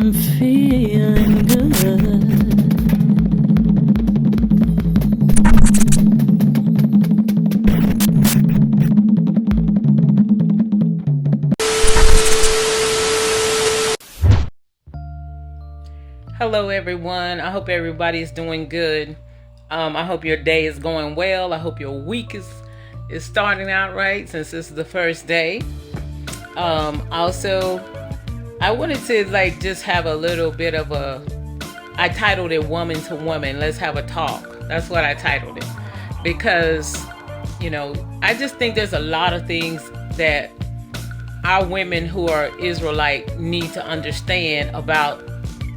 I'm feeling good. Hello everyone, I hope everybody is doing good. I hope your day is going well. I hope your week is starting out right, since this is the first day. Also, I wanted to just have a little bit of I titled it Woman to Woman, Let's Have a Talk. That's what I titled it, because I just think there's a lot of things that our women who are Israelite need to understand about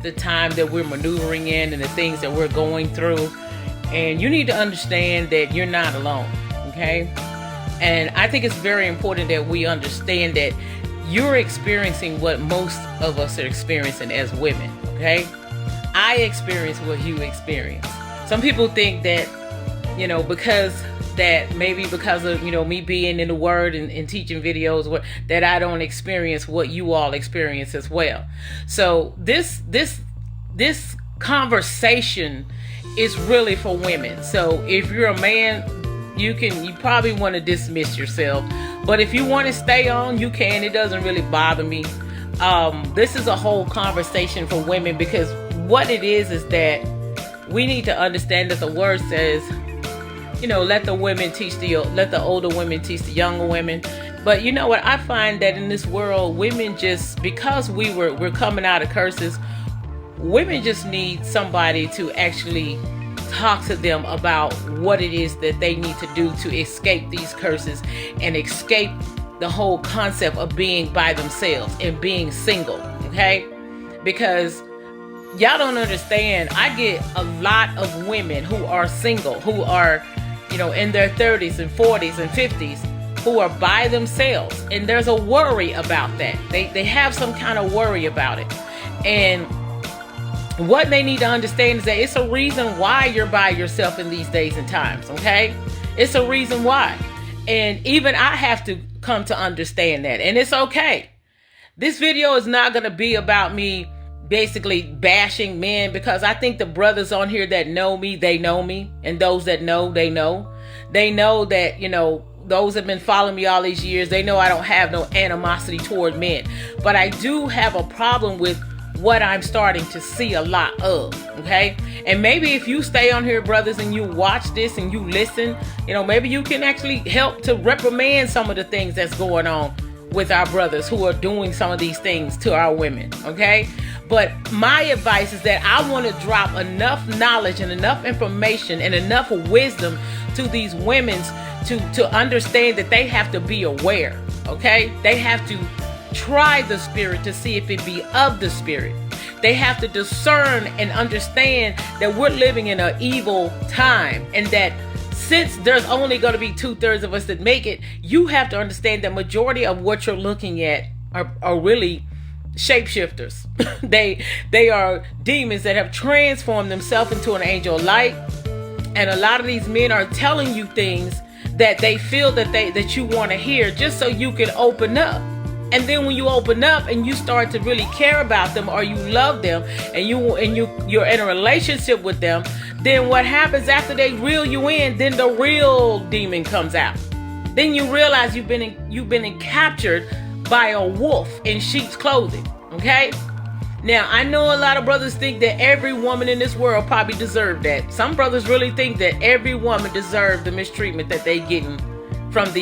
the time that we're maneuvering in and the things that we're going through. And you need to understand that you're not alone, okay? And I think it's very important that we understand that you're experiencing what most of us are experiencing as women, okay? I experience what you experience. Some people think that, because of, me being in the Word and teaching videos, that I don't experience what you all experience as well. So this conversation is really for women. So if you're a man, you probably want to dismiss yourself. But if you want to stay on, you can. It doesn't really bother me. This is a whole conversation for women, because what it is that we need to understand that the Word says, let the older women teach the younger women. But you know what? I find that in this world, women just, because we're coming out of curses, women just need somebody to actually talk to them about what it is that they need to do to escape these curses and escape the whole concept of being by themselves and being single, okay? Because y'all don't understand, I get a lot of women who are single, who are, in their 30s and 40s and 50s, who are by themselves. And there's a worry about that. They have some kind of worry about it. And what they need to understand is that it's a reason why you're by yourself in these days and times, okay? It's a reason why. And even I have to come to understand that. And it's okay. This video is not going to be about me basically bashing men, because I think the brothers on here that know me, they know me. And those that know, they know. They know that, those that have been following me all these years, they know I don't have no animosity toward men. But I do have a problem with what I'm starting to see a lot of, okay? And maybe if you stay on here, brothers, and you watch this and you listen, maybe you can actually help to reprimand some of the things that's going on with our brothers who are doing some of these things to our women, okay? But my advice is that I want to drop enough knowledge and enough information and enough wisdom to these women to understand that they have to be aware, okay? They have to try the spirit to see if it be of the spirit. They have to discern and understand that we're living in an evil time, and that since there's only going to be 2/3 of us that make it, you have to understand the majority of what you're looking at are really shapeshifters. They are demons that have transformed themselves into an angel of light. And a lot of these men are telling you things that they feel that you want to hear, just so you can open up. And then when you open up and you start to really care about them, or you love them, and you're in a relationship with them, then what happens after they reel you in? Then the real demon comes out. Then you realize you've been captured by a wolf in sheep's clothing. Okay? Now, I know a lot of brothers think that every woman in this world probably deserved that. Some brothers really think that every woman deserves the mistreatment that they getting from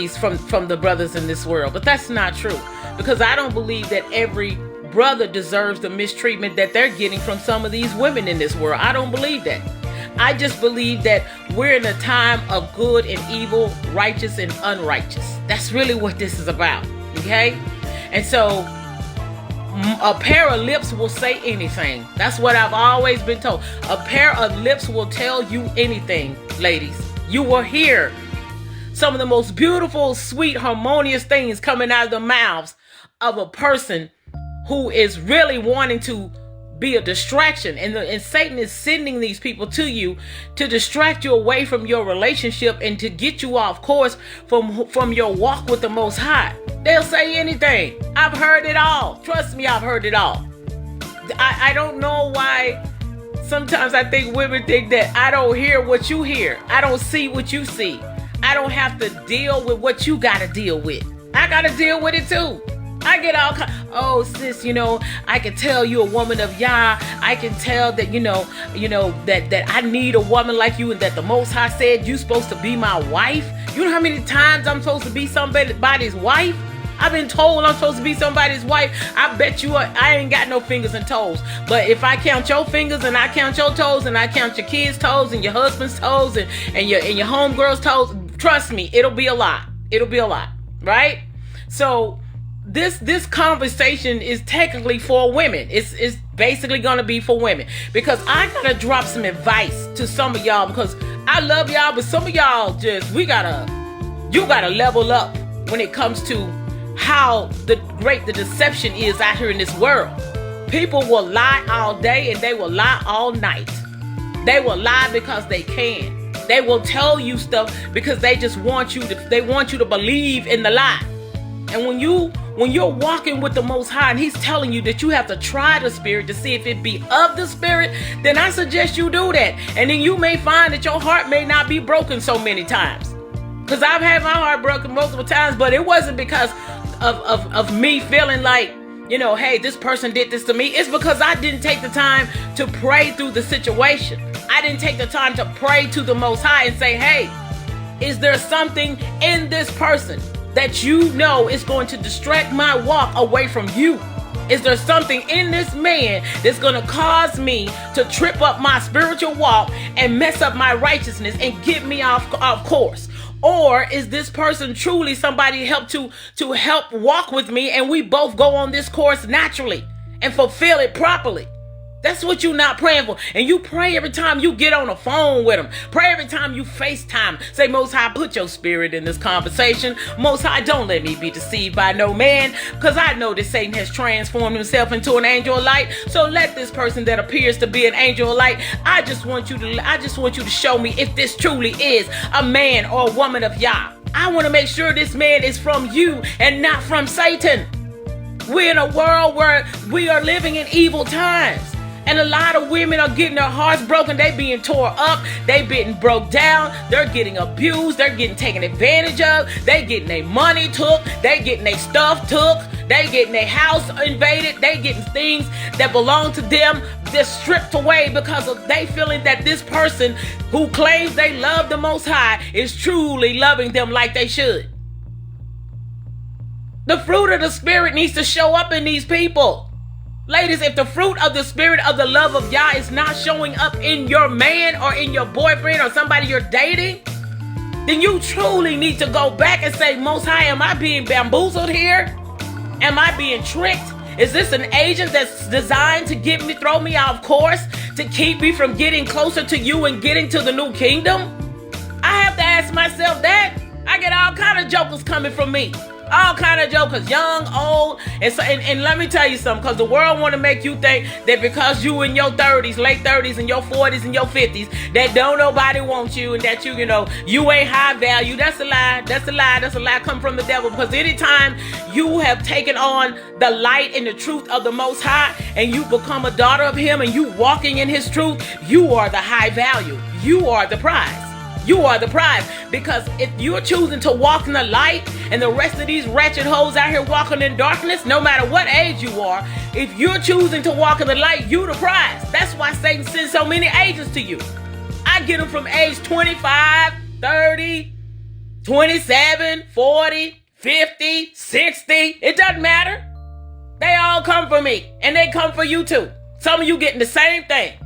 the brothers in this world. But that's not true. Because I don't believe that every brother deserves the mistreatment that they're getting from some of these women in this world. I don't believe that. I just believe that we're in a time of good and evil, righteous and unrighteous. That's really what this is about. Okay? And so a pair of lips will say anything. That's what I've always been told. A pair of lips will tell you anything, ladies. You will hear some of the most beautiful, sweet, harmonious things coming out of the mouths of a person who is really wanting to be a distraction. And Satan is sending these people to you to distract you away from your relationship and to get you off course from your walk with the Most High. They'll say anything. I've heard it all. Trust me, I've heard it all. I don't know why. Sometimes I think women think that I don't hear what you hear. I don't see what you see. I don't have to deal with what you got to deal with. I got to deal with it too. I get all oh sis, I can tell you a woman of Yah. I can tell that that I need a woman like you, and that the Most High said you supposed to be my wife. You know how many times I'm supposed to be somebody's wife? I've been told I'm supposed to be somebody's wife. I bet you I ain't got no fingers and toes. But if I count your fingers and I count your toes and I count your kids' toes and your husband's toes and your homegirl's toes, trust me, it'll be a lot. It'll be a lot, right? So this conversation is technically for women. It's basically gonna be for women, because I gotta drop some advice to some of y'all, because I love y'all, but some of y'all you gotta level up when it comes to how the deception is out here in this world. People will lie all day and they will lie all night. They will lie because they can. They will tell you stuff because they just want you to believe in the lie. And when you're walking with the Most High and He's telling you that you have to try the Spirit to see if it be of the Spirit, then I suggest you do that. And then you may find that your heart may not be broken so many times. Because I've had my heart broken multiple times, but it wasn't because of me feeling like, hey, this person did this to me. It's because I didn't take the time to pray through the situation. I didn't take the time to pray to the Most High and say, hey, is there something in this person that is going to distract my walk away from you? Is there something in this man that's going to cause me to trip up my spiritual walk and mess up my righteousness and get me off course? Or is this person truly somebody to help walk with me, and we both go on this course naturally and fulfill it properly? That's what you're not praying for. And you pray every time you get on the phone with them. Pray every time you FaceTime. Say, Most High, put your spirit in this conversation. Most High, don't let me be deceived by no man, because I know that Satan has transformed himself into an angel of light. So let this person that appears to be an angel of light, I just want you to show me if this truly is a man or a woman of Yah. I want to make sure this man is from you and not from Satan. We're in a world where we are living in evil times. And a lot of women are getting their hearts broken. They being tore up. They being broke down. They're getting abused. They're getting taken advantage of. They getting their money took. They getting their stuff took. They getting their house invaded. They getting things that belong to them just stripped away because of they feeling that this person who claims they love the Most High is truly loving them like they should. The fruit of the Spirit needs to show up in these people. Ladies, if the fruit of the Spirit of the love of Yah is not showing up in your man or in your boyfriend or somebody you're dating, then you truly need to go back and say, Most High, am I being bamboozled here? Am I being tricked? Is this an agent that's designed to throw me off course, to keep me from getting closer to you and getting to the new kingdom? I have to ask myself that. I get all kind of jokers coming from me. All kind of jokers, young, old, and let me tell you something, because the world want to make you think that because you in your 30s, late 30s, and your 40s, and your 50s, that don't nobody want you, and that you ain't high value. That's a lie. That's a lie. That's a lie come from the devil. Because anytime you have taken on the light and the truth of the Most High, and you become a daughter of Him, and you walking in His truth, you are the high value. You are the prize. You are the prize. Because if you're choosing to walk in the light and the rest of these wretched hoes out here walking in darkness, no matter what age you are, if you're choosing to walk in the light, you the prize. That's why Satan sends so many agents to you. I get them from age 25, 30, 27, 40, 50, 60. It doesn't matter. They all come for me. And they come for you too. Some of you getting the same thing.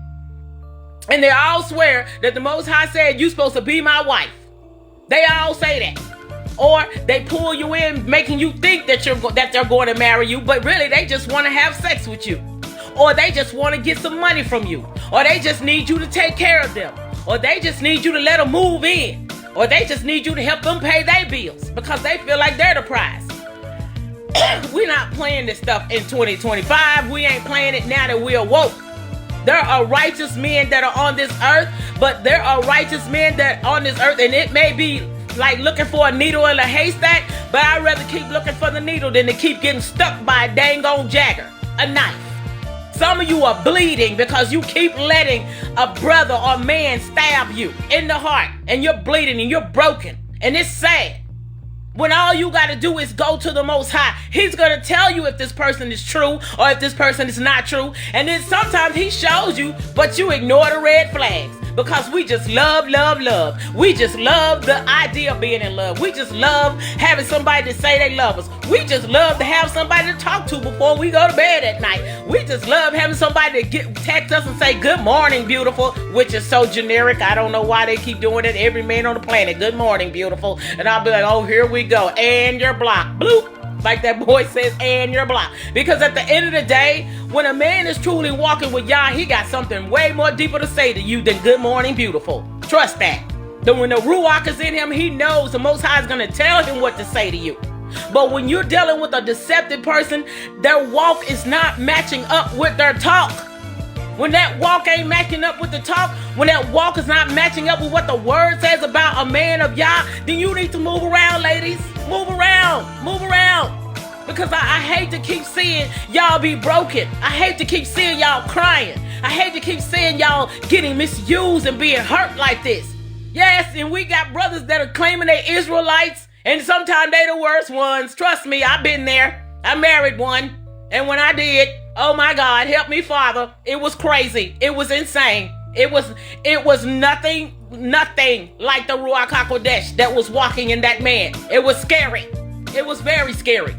And they all swear that the Most High said you're supposed to be my wife. They all say that. Or they pull you in, making you think that they're going to marry you, but really they just want to have sex with you. Or they just want to get some money from you. Or they just need you to take care of them. Or they just need you to let them move in. Or they just need you to help them pay their bills because they feel like they're the prize. We're not playing this stuff in 2025. We ain't playing it now that we're woke. There are righteous men that are on this earth, but there are righteous men that are on this earth, and it may be like looking for a needle in a haystack, but I'd rather keep looking for the needle than to keep getting stuck by a dang on jagger, a knife. Some of you are bleeding because you keep letting a brother or man stab you in the heart, and you're bleeding and you're broken. And it's sad. When all you got to do is go to the Most High, He's going to tell you if this person is true or if this person is not true. And then sometimes He shows you, but you ignore the red flags because we just love. We just love the idea of being in love. We just love having somebody to say they love us. We just love to have somebody to talk to before we go to bed at night. We just love having somebody to text us and say, good morning, beautiful, which is so generic. I don't know why they keep doing it. Every man on the planet, good morning, beautiful. And I'll be like, oh, here we go. And you're blocked. Bloop. Like that boy says, and you're blocked. Because at the end of the day, when a man is truly walking with Yah, he got something way more deeper to say to you than good morning, beautiful. Trust that. Then when the Ruach is in him, he knows the Most High is going to tell him what to say to you. But when you're dealing with a deceptive person, their walk is not matching up with their talk. When that walk ain't matching up with the talk, when that walk is not matching up with what the word says about a man of Yah, then you need to move around, ladies. Move around. Because I hate to keep seeing y'all be broken. I hate to keep seeing y'all crying. I hate to keep seeing y'all getting misused and being hurt like this. Yes, and we got brothers that are claiming they Israelites, and sometimes they the worst ones. Trust me, I've been there. I married one. And when I did, oh my God, help me, Father. It was crazy. It was insane. It was nothing like the Ruach HaKodesh that was walking in that man. It was scary. It was very scary.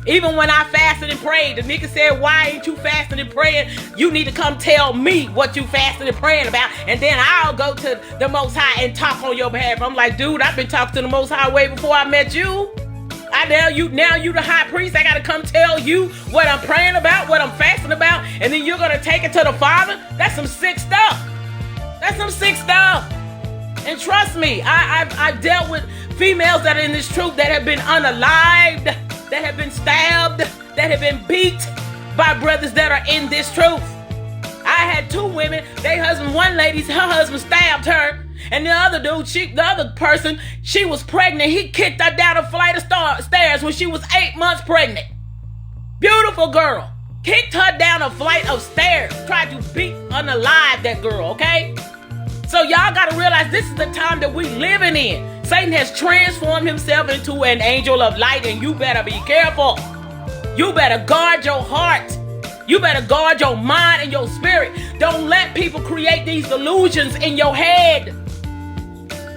Even when I fasted and prayed, the nigga said, why ain't you fasting and praying? You need to come tell me what you fasting and praying about, and then I'll go to the Most High and talk on your behalf. I'm like, dude, I've been talking to the Most High way before I met you. Now you the high priest. I got to come tell you what I'm praying about, what I'm fasting about, and then you're going to take it to the Father? That's some sick stuff. And trust me, I've dealt with females that are in this truth that have been unalived, that have been stabbed, that have been beat by brothers that are in this truth. I had two women, one lady, her husband stabbed her, and the other dude, the other person, she was pregnant. He kicked her down a flight of stairs when she was 8 months pregnant. Beautiful girl. Kicked her down a flight of stairs. Tried to beat unalive that girl, okay? So y'all got to realize this is the time that we living in. Satan has transformed himself into an angel of light, and you better be careful. You better guard your heart. You better guard your mind and your spirit. Don't let people create these delusions in your head.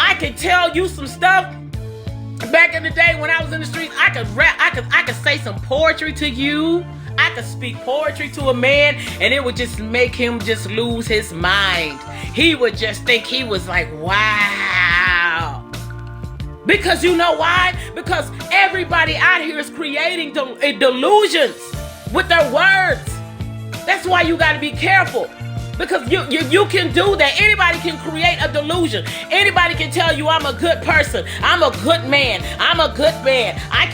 I can tell you some stuff. Back in the day when I was in the streets, I could rap, I could say some poetry to you. I could speak poetry to a man, and it would just make him just lose his mind. He would just think he was like, wow. Because you know why? Because everybody out here is creating delusions with their words. That's why you got to be careful. Because you can do that. Anybody can create a delusion. Anybody can tell you I'm a good person. I'm a good man. I'm a good man. I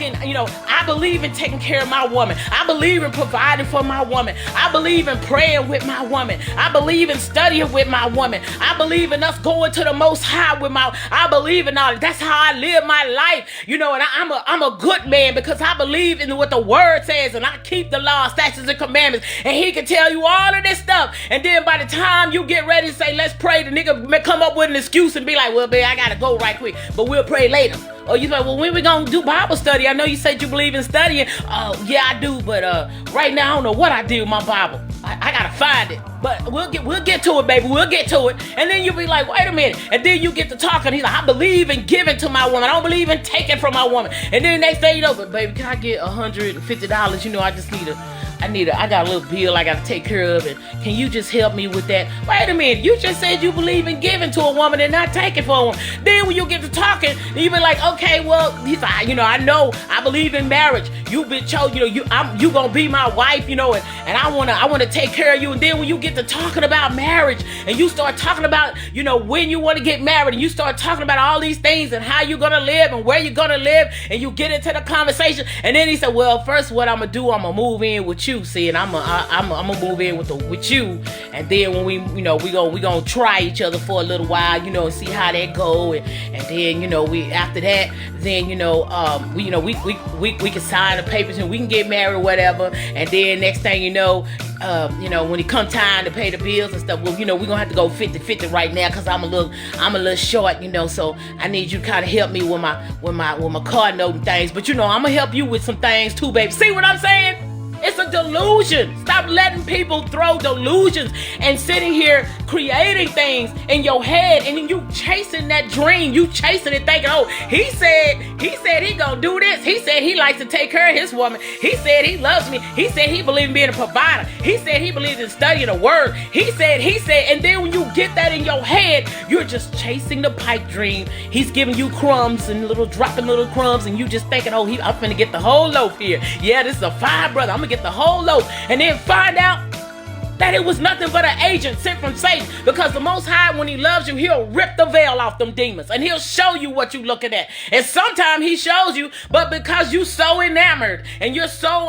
believe in taking care of my woman. I believe in providing for my woman. I believe in praying with my woman. I believe in studying with my woman. I believe in us going to the Most High with I believe in all that. That's how I live my life. And I'm a good man because I believe in what the word says, and I keep the law, statutes, and commandments. And he can tell you all of this stuff. And then by the time you get ready to say, let's pray, the nigga may come up with an excuse and be like, well, babe, I gotta go right quick, but we'll pray later. Or you like, well, when we gonna do Bible study? I know you said you believe in studying. Oh, yeah, I do, but right now I don't know what I do with my Bible. I gotta find it. But we'll get to it, baby. We'll get to it. And then you'll be like, wait a minute. And then you get to talking. He's like, I believe in giving to my woman. I don't believe in taking from my woman. And then they say, but baby, can I get $150? I just I got a little bill I got to take care of, and can you just help me with that? Wait a minute, you just said you believe in giving to a woman and not taking for a woman. Then when you get to talking, you be like, okay, well, he's like, I know, I believe in marriage. You've been chosen, you gonna be my wife, and I wanna take care of you. And then when you get to talking about marriage, and you start talking about, when you want to get married, and you start talking about all these things and how you're gonna live and where you're gonna live, and you get into the conversation, and then he said, well, first what I'm gonna do, I'm gonna move in with you, see, and I'm gonna move in with you, and then when we gonna try each other for a little while, and see how that go, and then we after that, then we can sign the papers and we can get married or whatever, and then next thing you know, you know, when it come time to pay the bills and stuff, well, you know, we're gonna have to go 50-50 right now because I'm a little short, you know, so I need you to kind of help me with my car note and things. But you know, I'm gonna help you with some things too, baby. See what I'm saying? It's a delusion. Stop letting people throw delusions and sitting here creating things in your head, and then you chasing that dream. You chasing it thinking, oh, he said he gonna do this. He said he likes to take care of his woman. He said he loves me. He said he believes in being a provider. He said he believes in studying the word. He said, and then when you get that in your head, you're just chasing the pipe dream. He's giving you crumbs and dropping little crumbs, and you just thinking, oh, I'm finna get the whole loaf here. Yeah, this is a fire brother. I'm gonna get the whole loaf, and then find out that it was nothing but an agent sent from Satan. Because the Most High, when he loves you, he'll rip the veil off them demons, and he'll show you what you're looking at. And sometimes he shows you, but because you so enamored and you're so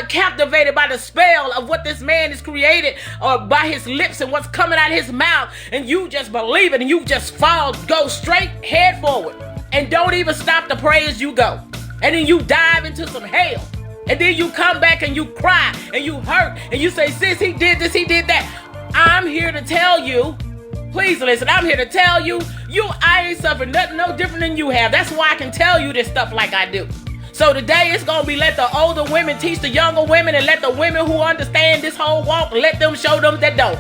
captivated by the spell of what this man is created, or by his lips and what's coming out of his mouth, and you just believe it, and you just go straight head forward and don't even stop to pray as you go. And then you dive into some hell. And then you come back and you cry and you hurt and you say, sis, he did this, he did that. I'm here to tell you, please listen, I'm here to tell you, I ain't suffered nothing no different than you have. That's why I can tell you this stuff like I do. So today it's going to be let the older women teach the younger women, and let the women who understand this whole walk, let them show them that don't.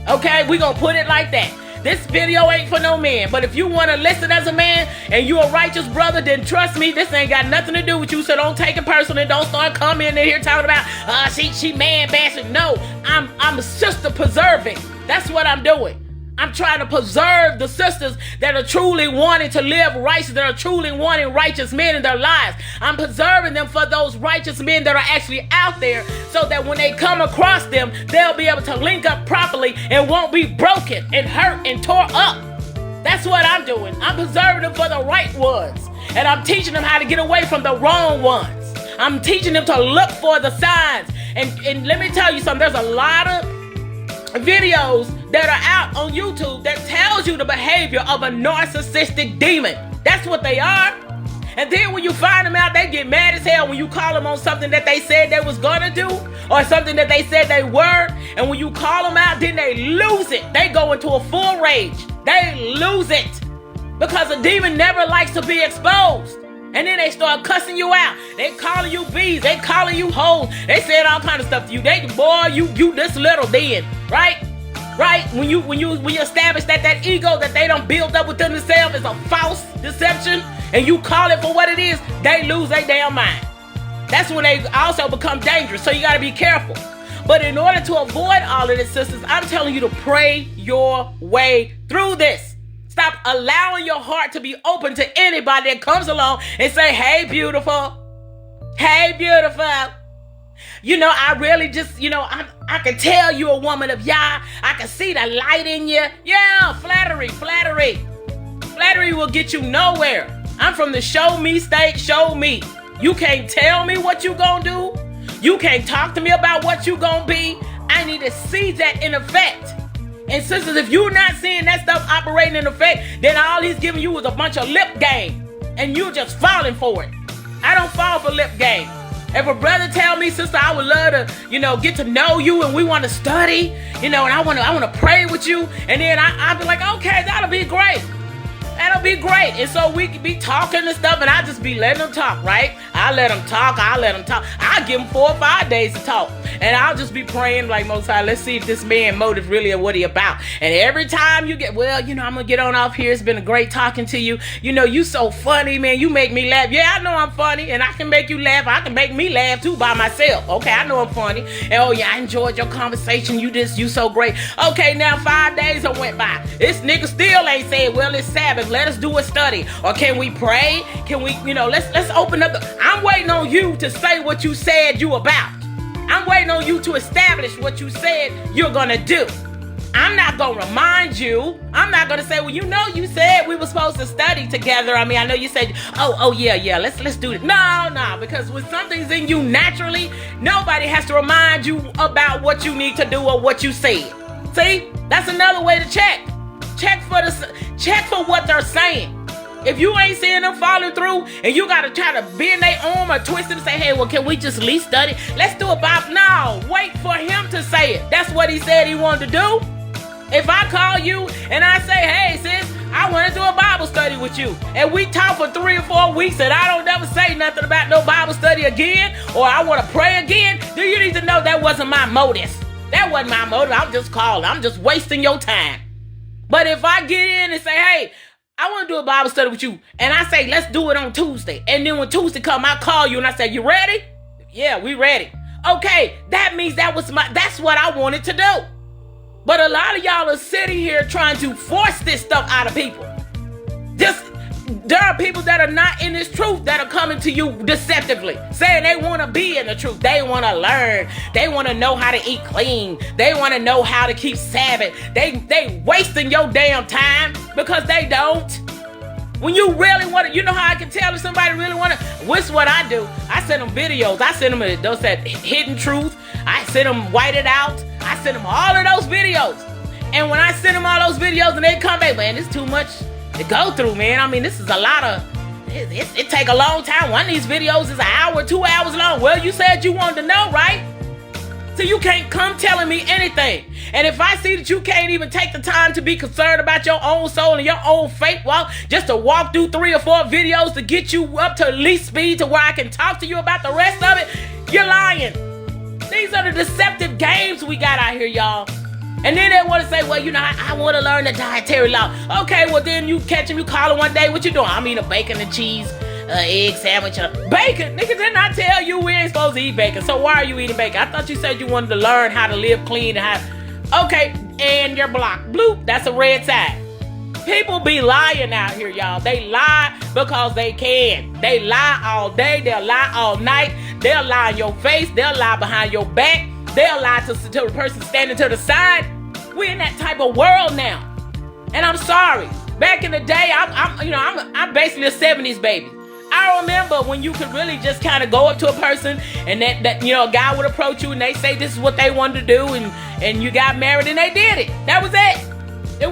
Okay, we going to put it like that. This video ain't for no man. But if you want to listen as a man and you a righteous brother, then trust me, this ain't got nothing to do with you. So don't take it personally. Don't start coming in here talking about, she man bashing. No, I'm sister preserving. That's what I'm doing. I'm trying to preserve the sisters that are truly wanting to live righteous, that are truly wanting righteous men in their lives. I'm preserving them for those righteous men that are actually out there, so that when they come across them, they'll be able to link up properly and won't be broken and hurt and tore up. That's what I'm doing. I'm preserving them for the right ones. And I'm teaching them how to get away from the wrong ones. I'm teaching them to look for the signs. And let me tell you something, there's a lot of videos that are out on YouTube that tells you the behavior of a narcissistic demon. That's what they are. And then when you find them out, they get mad as hell when you call them on something that they said they was gonna do, or something that they said they were. And when you call them out, then they lose it. They go into a full rage. They lose it. Because a demon never likes to be exposed. And then they start cussing you out. They calling you bees. They calling you hoes. They said all kind of stuff to you. They, boy, you this little then, right? Right? When you establish that ego that they don't build up within themselves is a false deception, and you call it for what it is, they lose their damn mind. That's when they also become dangerous. So you got to be careful. But in order to avoid all of this, sisters, I'm telling you to pray your way through this. Stop allowing your heart to be open to anybody that comes along and say, hey, beautiful. Hey, beautiful. You know, I really just, I can tell you a woman of Yah. I can see the light in you. Yeah, flattery. Flattery will get you nowhere. I'm from the show me state, show me. You can't tell me what you gonna do. You can't talk to me about what you gonna be. I need to see that in effect. And sisters, if you're not seeing that stuff operating in effect, then all he's giving you is a bunch of lip game. And you're just falling for it. I don't fall for lip game. If a brother tell me, sister, I would love to, get to know you, and we want to study, and I want to pray with you, and then I'll be like, okay, that'll be great. That'll be great. And so we could be talking and stuff, and I just be letting them talk, right? I let them talk. I give them 4 or 5 days to talk. And I'll just be praying like, Most High, let's see if this man motive really or what he about. And every time you get, I'm going to get on off here. It's been a great talking to you. You so funny, man. You make me laugh. Yeah, I know I'm funny, and I can make you laugh. I can make me laugh, too, by myself. Okay, I know I'm funny. And, oh, yeah, I enjoyed your conversation. You so great. Okay, now 5 days have went by. This nigga still ain't said, well, it's Sabbath. Let us do a study. Or can we pray? Can we, let's open up I'm waiting on you to say what you said you about. I'm waiting on you to establish what you said you're going to do. I'm not going to remind you. I'm not going to say, well, you said we were supposed to study together. I mean, I know you said, yeah, let's do it. No, because when something's in you naturally, nobody has to remind you about what you need to do or what you said. See, that's another way to check. Check for what they're saying. If you ain't seeing them following through, and you got to try to bend their arm or twist them and say, hey, well, can we just at least study? Let's do it, Bob. No, wait for him say it. That's what he said he wanted to do. If I call you and I say, hey, sis, I want to do a Bible study with you, and we talk for 3 or 4 weeks and I don't never say nothing about no Bible study again, or I want to pray again, then you need to know that wasn't my motive. That wasn't my motive. I'm just calling. I'm just wasting your time. But if I get in and say, hey, I want to do a Bible study with you, and I say, let's do it on Tuesday, and then when Tuesday come, I call you and I say, you ready? Yeah, we ready. Okay, that means that's what I wanted to do. But a lot of y'all are sitting here trying to force this stuff out of people. There are people that are not in this truth that are coming to you deceptively, saying they want to be in the truth. They want to learn. They want to know how to eat clean. They want to know how to keep Sabbath. They wasting your damn time because they don't. When you really want to, you know how I can tell if somebody really want to. What's what I do? I send them videos. I send them those that hidden truth. I send them whited out. I send them all of those videos. And when I send them all those videos and they come back, man, it's too much to go through, man. I mean, this is a lot of, it take a long time. One of these videos is an hour, 2 hours long. Well, you said you wanted to know, right? So you can't come telling me anything. And if I see that you can't even take the time to be concerned about your own soul and your own faith walk, just to walk through 3 or 4 videos to get you up to at least speed to where I can talk to you about the rest of it, you're lying. These are the deceptive games we got out here, y'all. And then they want to say, well, you know, I want to learn the dietary law. Okay, well, then you catch him, you call him one day, what you doing? I'm eating a bacon and cheese egg sandwich. Bacon? Nigga, didn't I tell you we ain't supposed to eat bacon? So why are you eating bacon? I thought you said you wanted to learn how to live clean and how... Okay, and you're blocked. Bloop, that's a red side. People be lying out here, y'all. They lie because they can. They lie all day. They'll lie all night. They'll lie in your face. They'll lie behind your back. They'll lie to the person standing to the side. We're in that type of world now. And I'm sorry. Back in the day, I'm basically a 70s baby. I remember when you could really just kind of go up to a person and that a guy would approach you and they say this is what they wanted to do and you got married and they did it. That was it. It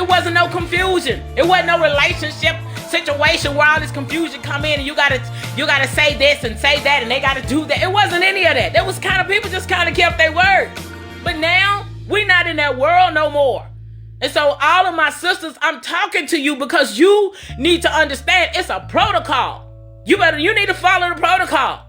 wasn't no confusion. It wasn't no relationship situation where all this confusion come in and you gotta say this and say that and they gotta do that. It wasn't any of that. There was kind of people just kind of kept their word. But now we're not in that world no more. And so all of my sisters, I'm talking to you because you need to understand it's a protocol. You need to follow the protocol.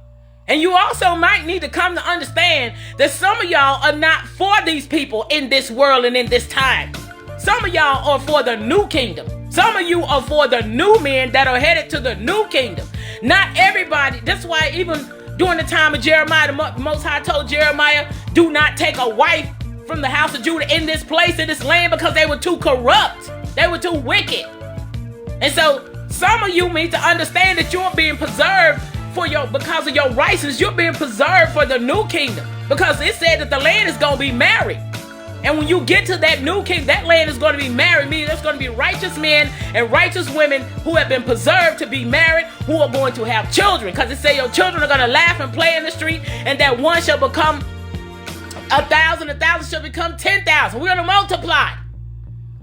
And you also might need to come to understand that some of y'all are not for these people in this world and in this time. Some of y'all are for the new kingdom. Some of you are for the new men that are headed to the new kingdom. Not everybody. That's why even during the time of Jeremiah, the Most High told Jeremiah, do not take a wife from the house of Judah in this place, in this land, because they were too corrupt. They were too wicked. And so some of you need to understand that you're being preserved because of your righteousness. You're being preserved for the new kingdom because it said that the land is going to be married. And when you get to that new kingdom, that land is going to be married, meaning there's going to be righteous men and righteous women who have been preserved to be married, who are going to have children. Because it says your children are going to laugh and play in the street, and that one shall become 1,000, 1,000 shall become 10,000. We're going to multiply.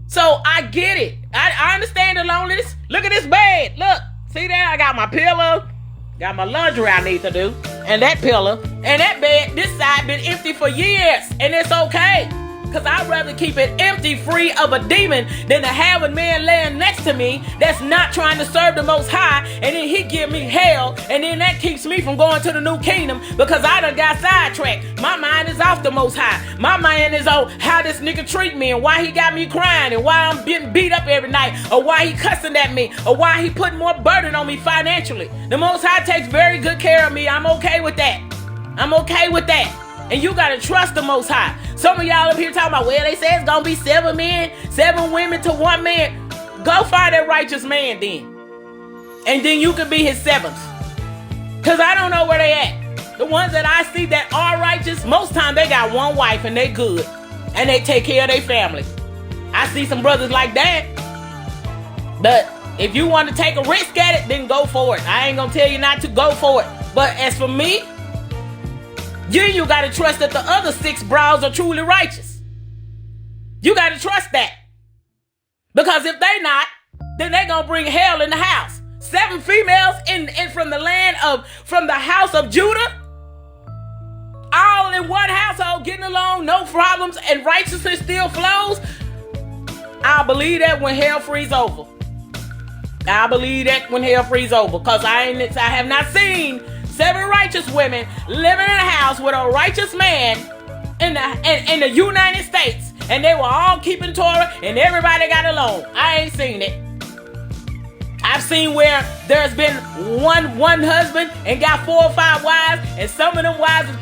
So I get it. I understand the loneliness. Look at this bed. Look. See there? I got my pillow. Got my laundry I need to do. And that pillow. And that bed, this side, been empty for years. And it's okay. Because I'd rather keep it empty, free of a demon, than to have a man laying next to me that's not trying to serve the Most High, and then he give me hell, and then that keeps me from going to the new kingdom because I done got sidetracked. My mind is off the Most High. My mind is on how this nigga treat me and why he got me crying and why I'm getting beat up every night or why he cussing at me or why he putting more burden on me financially. The Most High takes very good care of me. I'm okay with that. I'm okay with that. And you got to trust the Most High. Some of y'all up here talking about, well, they say it's going to be 7 men, 7 women to 1 man. Go find that righteous man then. And then you can be his 7th. Because I don't know where they at. The ones that I see that are righteous, most time they got 1 wife and they good. And they take care of their family. I see some brothers like that. But if you want to take a risk at it, then go for it. I ain't going to tell you not to go for it. But as for me, you got to trust that the other 6 bras are truly righteous. You got to trust that. Because if they not, then they going to bring hell in the house. 7 females in from the land of, from the house of Judah. all in one household, getting along, no problems, and righteousness still flows, I'll believe that when hell freezes over. I believe that when hell freezes over, because I have not seen 7 righteous women living in a house with a righteous man in the United States, and they were all keeping Torah and everybody got along. I ain't seen it. I've seen where there's been one husband and got 4 or 5 wives, and some of them wives and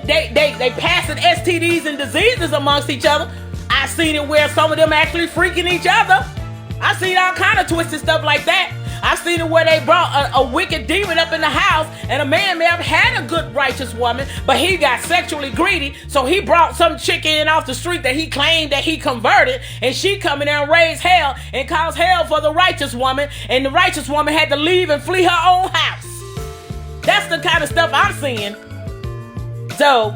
they passing STDs and diseases amongst each other. I've seen it where some of them actually freaking each other. I've seen all kind of twisted stuff like that. I've seen it where they brought a wicked demon up in the house, and a man may have had a good righteous woman, but he got sexually greedy, so he brought some chick in off the street that he claimed that he converted, and she come in there and raise hell and cause hell for the righteous woman, and the righteous woman had to leave and flee her own house. That's the kind of stuff I'm seeing. So,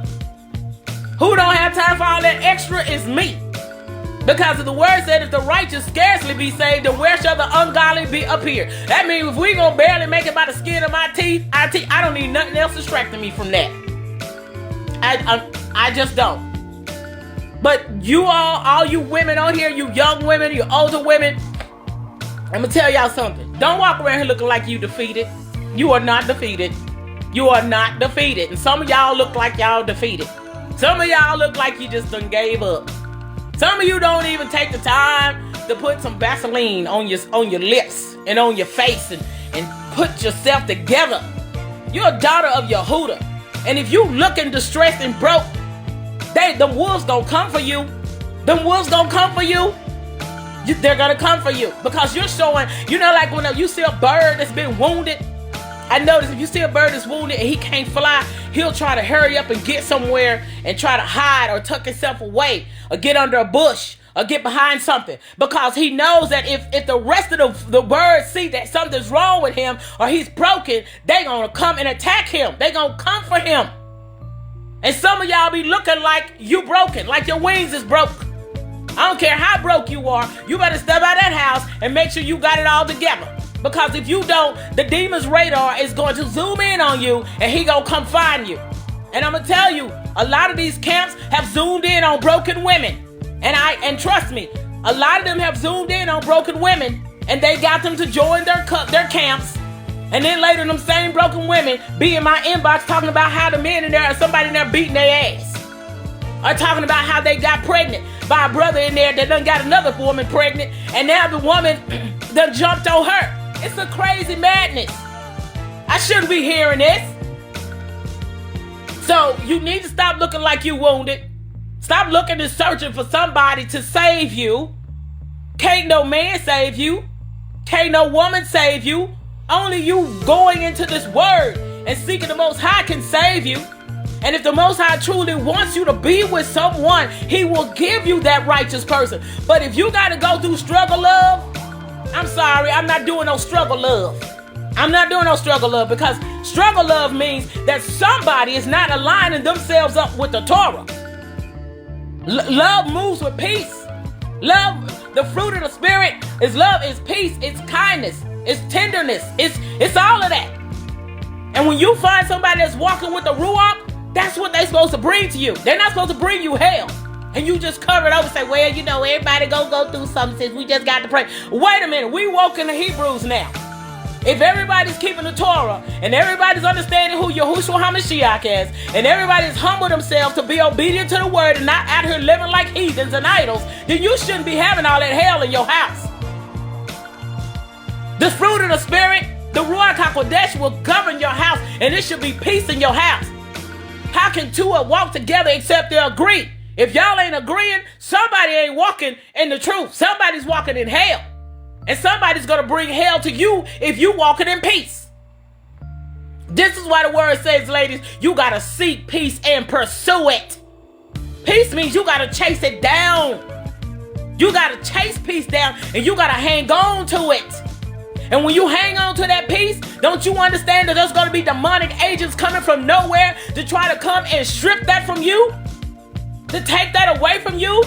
who don't have time for all that extra is me. Because the word said, if the righteous scarcely be saved, then where shall the ungodly be appear? That means if we gonna barely make it by the skin of my teeth, I don't need nothing else distracting me from that. I just don't. But you all you women on here, you young women, you older women, I'm gonna tell y'all something. Don't walk around here looking like you defeated. You are not defeated. You are not defeated. And some of y'all look like y'all defeated. Some of y'all look like you just done gave up. Some of you don't even take the time to put some Vaseline on your lips and on your face and put yourself together. You're a daughter of Yehuda. And if you looking distressed and broke, the wolves gonna come for you. Them wolves gonna come for you. They're gonna come for you. Because you're showing, like when you see a bird that's been wounded. I notice if you see a bird that's wounded and he can't fly, he'll try to hurry up and get somewhere and try to hide or tuck himself away or get under a bush or get behind something, because he knows that if the rest of the birds see that something's wrong with him or he's broken, they're going to come and attack him. They're going to come for him. And some of y'all be looking like you broken, like your wings is broke. I don't care how broke you are. You better step out of that house and make sure you got it all together. Because if you don't, the demon's radar is going to zoom in on you and he gonna come find you. And I'm gonna tell you, a lot of these camps have zoomed in on broken women. And trust me, a lot of them have zoomed in on broken women and they got them to join their camps. And then later them same broken women be in my inbox talking about how the men in there or somebody in there beating their ass. Or talking about how they got pregnant by a brother in there that done got another woman pregnant, and now the woman done jumped on her. It's a crazy madness. I shouldn't be hearing this. So you need to stop looking like you wounded. Stop looking and searching for somebody to save you. Can't no man save you. Can't no woman save you. Only you going into this word and seeking the Most High can save you. And if the Most High truly wants you to be with someone, he will give you that righteous person. But if you got to go through struggle love, I'm sorry, I'm not doing no struggle love. I'm not doing no struggle love, because struggle love means that somebody is not aligning themselves up with the Torah. Love moves with peace. Love, the fruit of the Spirit is love, is peace, it's kindness, it's tenderness, it's all of that. And when you find somebody that's walking with the Ruach, that's what they're supposed to bring to you. They're not supposed to bring you hell. And you just cover it over and say, well, everybody gonna go through something since we just got to pray. Wait a minute, we woke in the Hebrews now. If everybody's keeping the Torah and everybody's understanding who Yahushua HaMashiach is, and everybody's humbled themselves to be obedient to the word and not out here living like heathens and idols, then you shouldn't be having all that hell in your house. The fruit of the Spirit, the Ruach HaKodesh, will govern your house, and it should be peace in your house. How can two walk together except they agree? If y'all ain't agreeing, somebody ain't walking in the truth. Somebody's walking in hell. And somebody's going to bring hell to you if you walking in peace. This is why the word says, ladies, you got to seek peace and pursue it. Peace means you got to chase it down. You got to chase peace down, and you got to hang on to it. And when you hang on to that peace, don't you understand that there's going to be demonic agents coming from nowhere to try to come and strip that from you? To take that away from you?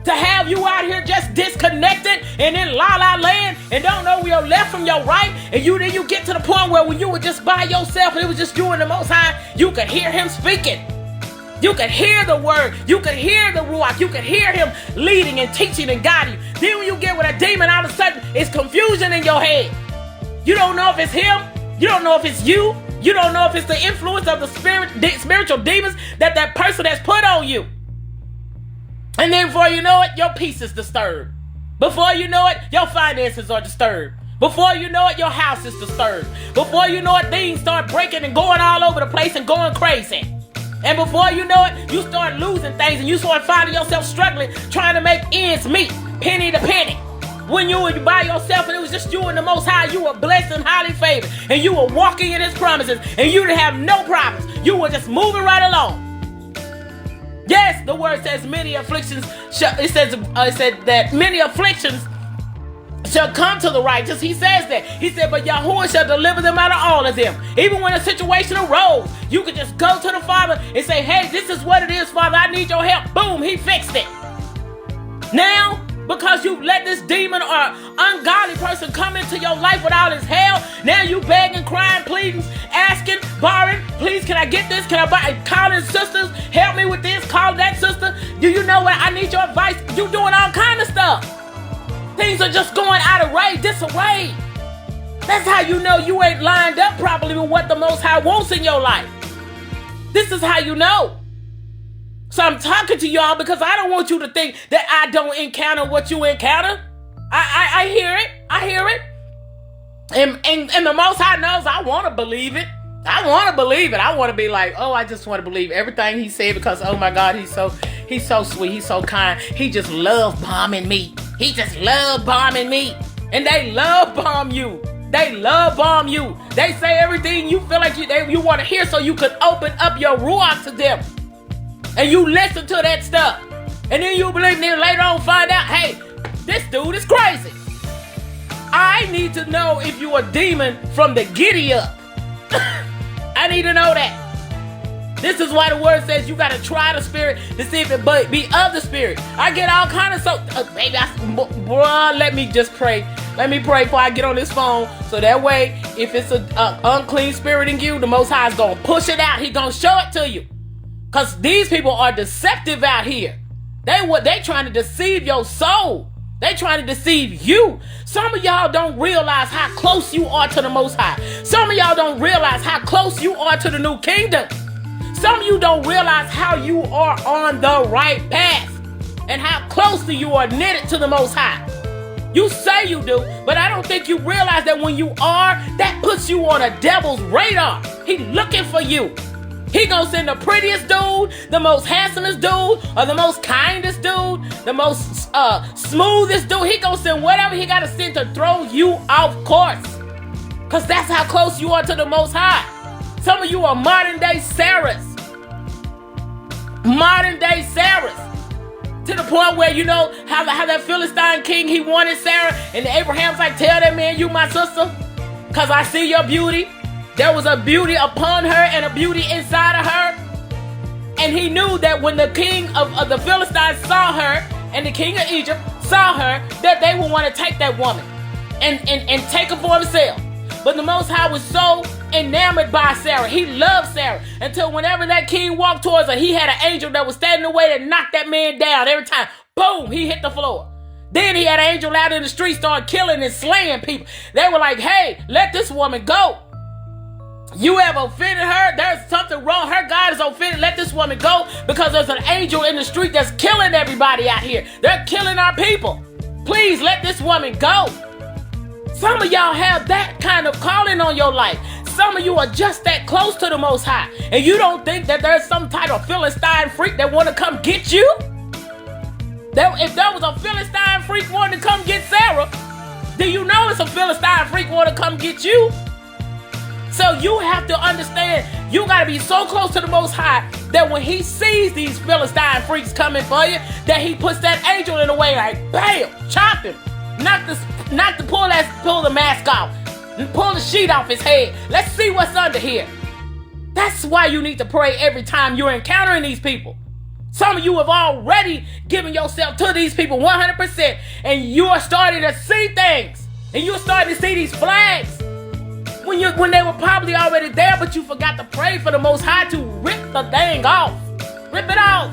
To have you out here just disconnected and in la-la land and don't know your left from your right, and then you get to the point where when you were just by yourself and it was just you and the Most High, you could hear him speaking. You could hear the word. You could hear the ruach. You could hear him leading and teaching and guiding you. Then when you get with a demon, all of a sudden, it's confusion in your head. You don't know if it's him. You don't know if it's you. You don't know if it's the influence of the spiritual demons that person has put on you. And then before you know it, your peace is disturbed. Before you know it, your finances are disturbed. Before you know it, your house is disturbed. Before you know it, things start breaking and going all over the place and going crazy. And before you know it, you start losing things and you start finding yourself struggling, trying to make ends meet, penny to penny. When you were by yourself and it was just you and the Most High, you were blessed and highly favored. And you were walking in his promises and you didn't have no problems. You were just moving right along. Yes, the word says many afflictions, it said that many afflictions shall come to the righteous. He says that. He said, but Yahuwah shall deliver them out of all of them. Even when a situation arose, you could just go to the Father and say, hey, this is what it is, Father. I need your help. Boom, he fixed it. Now, because you let this demon or ungodly person come into your life with all his hell, now you begging, crying, pleading, asking, borrowing, please, can I get this? Can I buy? Calling sisters, help me with this, call that sister. Do you know what? I need your advice. You doing all kind of stuff. Things are just going out of disarray. That's how you know you ain't lined up properly with what the Most High wants in your life. This is how you know. So I'm talking to y'all because I don't want you to think that I don't encounter what you encounter. I hear it. I hear it. And the Most High knows I want to believe it. I want to believe it. I want to be like, oh, I just want to believe everything he said because, oh my God, he's so sweet. He's so kind. He just love bombing me. He just love bombing me. And they love bomb you. They love bomb you. They say everything you feel like you want to hear so you could open up your ruach to them. And you listen to that stuff. And then you believe me later on find out, hey, this dude is crazy. I need to know if you a demon from the giddy up. I need to know that. This is why the word says you got to try the spirit to see if it be of the spirit. I get all kind of baby, let me just pray. Let me pray before I get on this phone. So that way, if it's an unclean spirit in you, the Most High is going to push it out. He's going to show it to you. Because these people are deceptive out here. They trying to deceive your soul. They trying to deceive you. Some of y'all don't realize how close you are to the Most High. Some of y'all don't realize how close you are to the new kingdom. Some of you don't realize how you are on the right path and how closely you are knitted to the Most High. You say you do, but I don't think you realize that when you are, that puts you on a devil's radar. He looking for you. He gonna send the prettiest dude, the most handsomest dude, or the most kindest dude, the most smoothest dude. He gonna send whatever he gotta send to throw you off course. Because that's how close you are to the Most High. Some of you are modern day Sarahs. Modern day Sarahs. To the point where, you know, how that Philistine king, he wanted Sarah. And Abraham's like, tell that man you my sister. Because I see your beauty. There was a beauty upon her and a beauty inside of her. And he knew that when the king of the Philistines saw her and the king of Egypt saw her, that they would want to take that woman and take her for himself. But the Most High was so enamored by Sarah. He loved Sarah until whenever that king walked towards her, he had an angel that was standing in the way that knocked that man down every time. Boom, he hit the floor. Then he had an angel out in the street start killing and slaying people. They were like, hey, let this woman go. You have offended her. There's something wrong. Her God is offended. Let this woman go because there's an angel in the street that's killing everybody out here. They're killing our people. Please let this woman go. Some of y'all have that kind of calling on your life. Some of you are just that close to the Most High. And you don't think that there's some type of Philistine freak that want to come get you? If there was a Philistine freak wanting to come get Sarah, do you know it's a Philistine freak want to come get you? So you have to understand, you got to be so close to the Most High that when he sees these Philistine freaks coming for you, that he puts that angel in the way like, bam, chop him. Not to pull the mask off and pull the sheet off his head. Let's see what's under here. That's why you need to pray every time you're encountering these people. Some of you have already given yourself to these people 100%, and you are starting to see things, and you're starting to see these flags when they were probably already there, but you forgot to pray for the Most High to rip the thing off. Rip it off.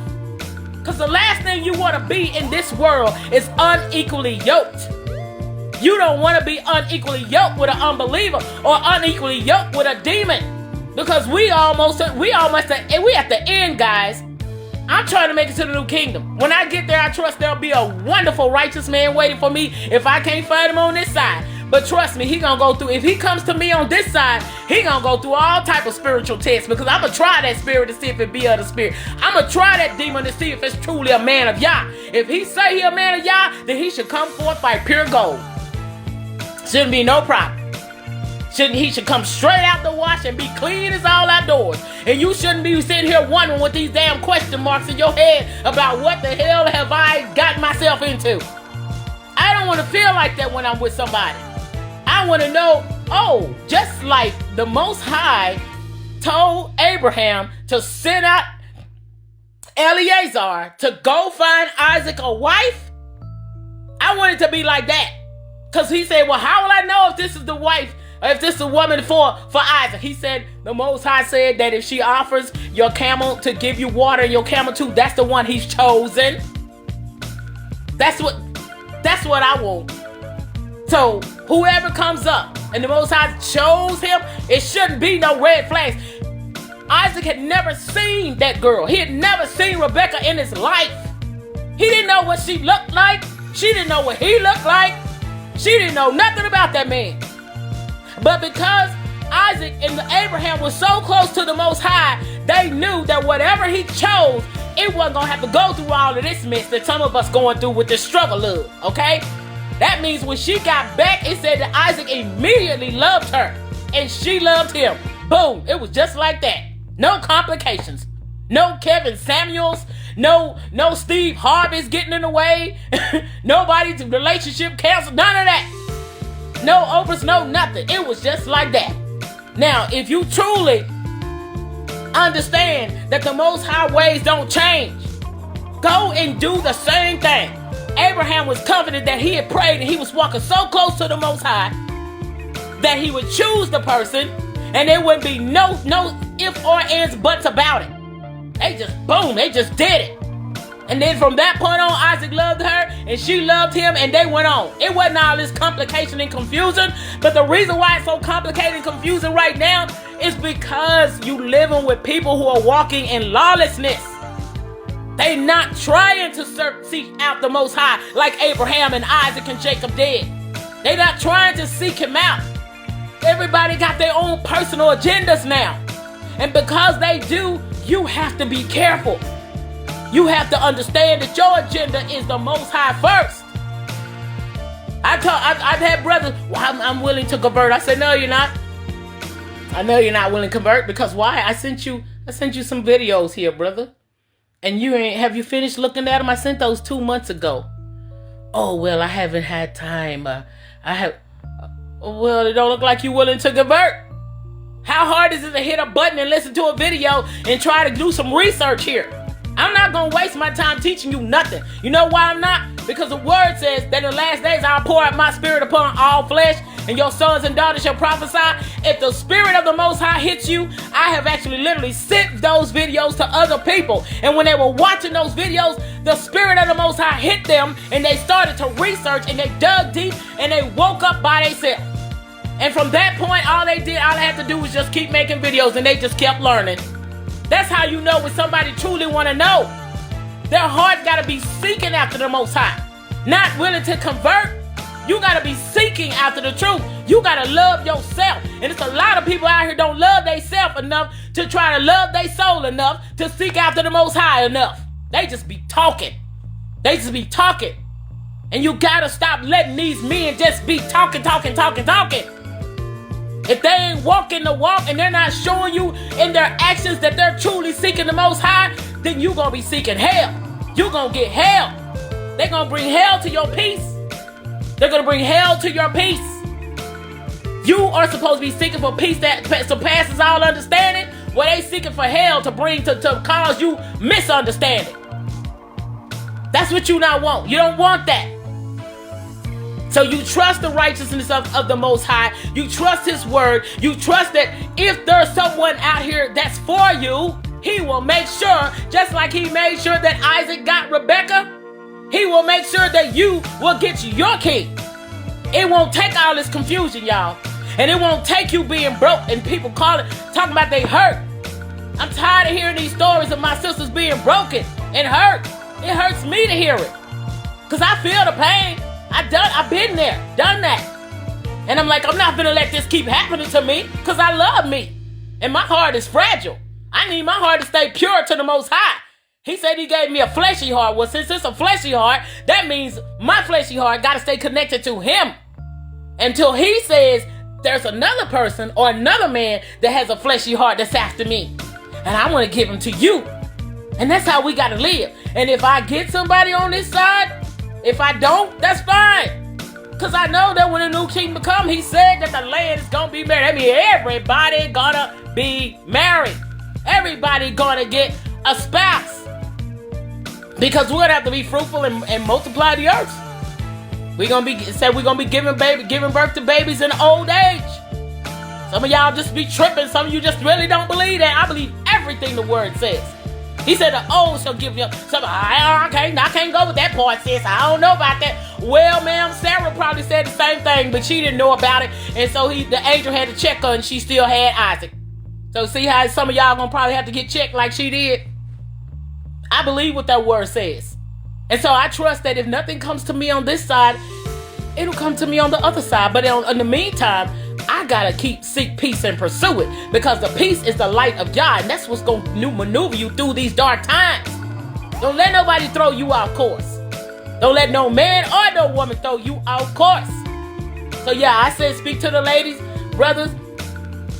Because the last thing you want to be in this world is unequally yoked. You don't want to be unequally yoked with an unbeliever or unequally yoked with a demon. Because we at the end, guys. I'm trying to make it to the new kingdom. When I get there, I trust there'll be a wonderful righteous man waiting for me if I can't find him on this side. But trust me, he gonna go through, if he comes to me on this side, he gonna go through all type of spiritual tests, because I'm gonna try that spirit to see if it be of the spirit. I'm gonna try that demon to see if it's truly a man of Yah. If he say he a man of Yah, then he should come forth like pure gold. Shouldn't be no problem. He should come straight out the wash and be clean as all outdoors. And you shouldn't be sitting here wondering with these damn question marks in your head about what the hell have I gotten myself into. I don't want to feel like that when I'm with somebody. I want to know, oh, just like the Most High told Abraham to send out Eliezer to go find Isaac a wife, I want it to be like that. Because he said, well, how will I know if this is the wife, or if this is a woman for Isaac? He said, the Most High said that if she offers your camel to give you water and your camel too, that's the one he's chosen. That's what I want. So whoever comes up and the Most High chose him, it shouldn't be no red flags. Isaac had never seen that girl. He had never seen Rebecca in his life. He didn't know what she looked like. She didn't know what he looked like. She didn't know nothing about that man. But because Isaac and Abraham was so close to the Most High, they knew that whatever he chose, it wasn't going to have to go through all of this mess that some of us going through with this struggle of, okay? That means when she got back, it said that Isaac immediately loved her. And she loved him. Boom. It was just like that. No complications. No Kevin Samuels. No Steve Harvey's getting in the way. Nobody's relationship canceled. None of that. No Oprah's, no nothing. It was just like that. Now, if you truly understand that the Most High ways don't change, go and do the same thing. Abraham was confident that he had prayed and he was walking so close to the Most High that he would choose the person and there wouldn't be no ifs or ands buts about it. They just did it. And then from that point on, Isaac loved her and she loved him and they went on. It wasn't all this complication and confusion, but the reason why it's so complicated and confusing right now is because you living with people who are walking in lawlessness. They not trying to seek out the Most High like Abraham and Isaac and Jacob did. They not trying to seek him out. Everybody got their own personal agendas now. And because they do, you have to be careful. You have to understand that your agenda is the Most High first. I've had brothers, well, I'm willing to convert. I said, no, you're not. I know you're not willing to convert because why? I sent you some videos here, brother. And have you finished looking at them? I sent those 2 months ago. Oh, well, I haven't had time. Well, it don't look like you're willing to convert. How hard is it to hit a button and listen to a video and try to do some research here? I'm not going to waste my time teaching you nothing. You know why I'm not? Because the word says that in the last days I'll pour out my spirit upon all flesh and your sons and daughters shall prophesy. If the spirit of the Most High hits you, I have actually literally sent those videos to other people. And when they were watching those videos, the spirit of the Most High hit them and they started to research and they dug deep and they woke up by themselves. And from that point, all they had to do was just keep making videos and they just kept learning. That's how you know when somebody truly want to know. Their heart got to be seeking after the Most High. Not willing to convert. You got to be seeking after the truth. You got to love yourself. And it's a lot of people out here don't love themselves enough to try to love their soul enough to seek after the Most High enough. They just be talking. And you got to stop letting these men just be talking. If they ain't walking the walk and they're not showing you in their actions that they're truly seeking the Most High, then you're going to be seeking hell. You're going to get hell. They're going to bring hell to your peace. They're going to bring hell to your peace. You are supposed to be seeking for peace that surpasses all understanding. Well, they seeking for hell to cause you misunderstanding. That's what you not want. You don't want that. So you trust the righteousness of the Most High. You trust His word. You trust that if there's someone out here that's for you, He will make sure, just like he made sure that Isaac got Rebekah, he will make sure that you will get your king. It won't take all this confusion, y'all. And it won't take you being broke and people talking about they hurt. I'm tired of hearing these stories of my sisters being broken and hurt. It hurts me to hear it. Because I feel the pain. I've been there, done that. And I'm like, I'm not going to let this keep happening to me because I love me. And my heart is fragile. I need my heart to stay pure to the Most High. He said he gave me a fleshy heart. Well, since it's a fleshy heart, that means my fleshy heart got to stay connected to him until he says there's another person or another man that has a fleshy heart that's after me. And I want to give him to you. And that's how we got to live. And if I get somebody on this side, if I don't, that's fine. Because I know that when a new king come, he said that the land is going to be married. That means everybody going to be married. Everybody going to get a spouse. Because we're going to have to be fruitful and multiply the earth. We're going to be giving birth to babies in old age. Some of y'all just be tripping. Some of you just really don't believe that. I believe everything the word says. He said the old shall give you some. I can't go with that part, sis. I don't know about that. Well, ma'am, Sarah probably said the same thing, but she didn't know about it. And so the angel had to check her and she still had Isaac. So see how some of y'all gonna probably have to get checked like she did? I believe what that word says. And so I trust that if nothing comes to me on this side, it'll come to me on the other side. But in the meantime, I gotta seek peace and pursue it. Because the peace is the light of God. And that's what's gonna maneuver you through these dark times. Don't let nobody throw you off course. Don't let no man or no woman throw you off course. So yeah, I said speak to the ladies, brothers.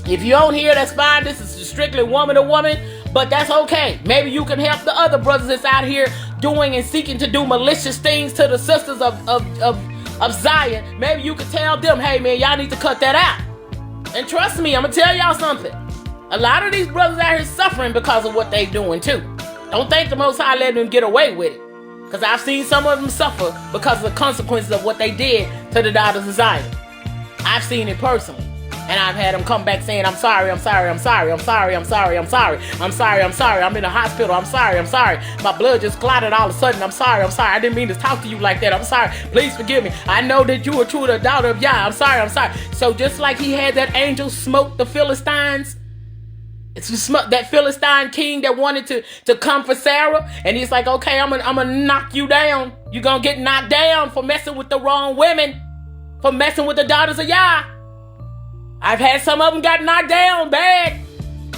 If you don't hear, that's fine. This is strictly woman to woman. But that's okay. Maybe you can help the other brothers that's out here doing and seeking to do malicious things to the sisters of Zion. Maybe you can tell them, hey man, y'all need to cut that out. And trust me, I'm going to tell y'all something. A lot of these brothers out here suffering because of what they doing too. Don't think the Most High let them get away with it. Because I've seen some of them suffer because of the consequences of what they did to the daughters of Zion. I've seen it personally. And I've had them come back saying, I'm sorry. I'm in the hospital. I'm sorry. My blood just clotted all of a sudden. I'm sorry. I didn't mean to talk to you like that. I'm sorry. Please forgive me. I know that you are true the daughter of Yah. I'm sorry. So just like he had that angel smoke the Philistines, it's that Philistine king that wanted to come for Sarah. And he's like, okay, I'm gonna knock you down. You're gonna get knocked down for messing with the wrong women, for messing with the daughters of Yah. I've had some of them got knocked down bad.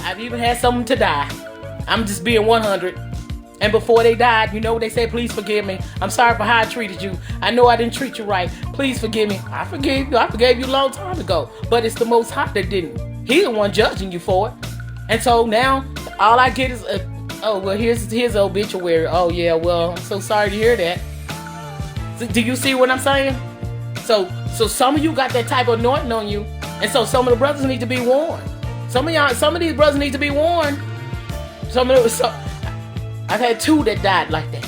I've even had some of them to die. I'm just being 100. And before they died, you know what they said? Please forgive me. I'm sorry for how I treated you. I know I didn't treat you right. Please forgive me. I forgave you. I forgave you a long time ago. But it's the Most High that didn't. He's the one judging you for it. And so now, all I get is, here's the obituary. Oh, yeah, well, I'm so sorry to hear that. So, do you see what I'm saying? So some of you got that type of anointing on you. And so some of the brothers need to be warned. Some of these brothers need to be warned. I've had 2 that died like that.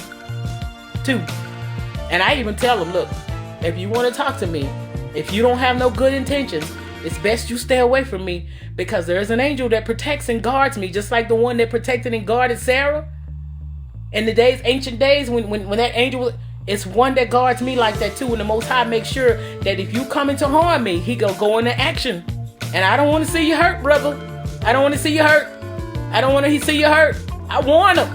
2. And I even tell them, look, if you want to talk to me, if you don't have no good intentions, it's best you stay away from me, because there's an angel that protects and guards me, just like the one that protected and guarded Sarah. In the ancient days, when that angel was... It's one that guards me like that too. And the Most High makes sure that if you coming to harm me, he go into action. And I don't want to see you hurt, brother. I don't want to see you hurt. I don't want to see you hurt. I warn him.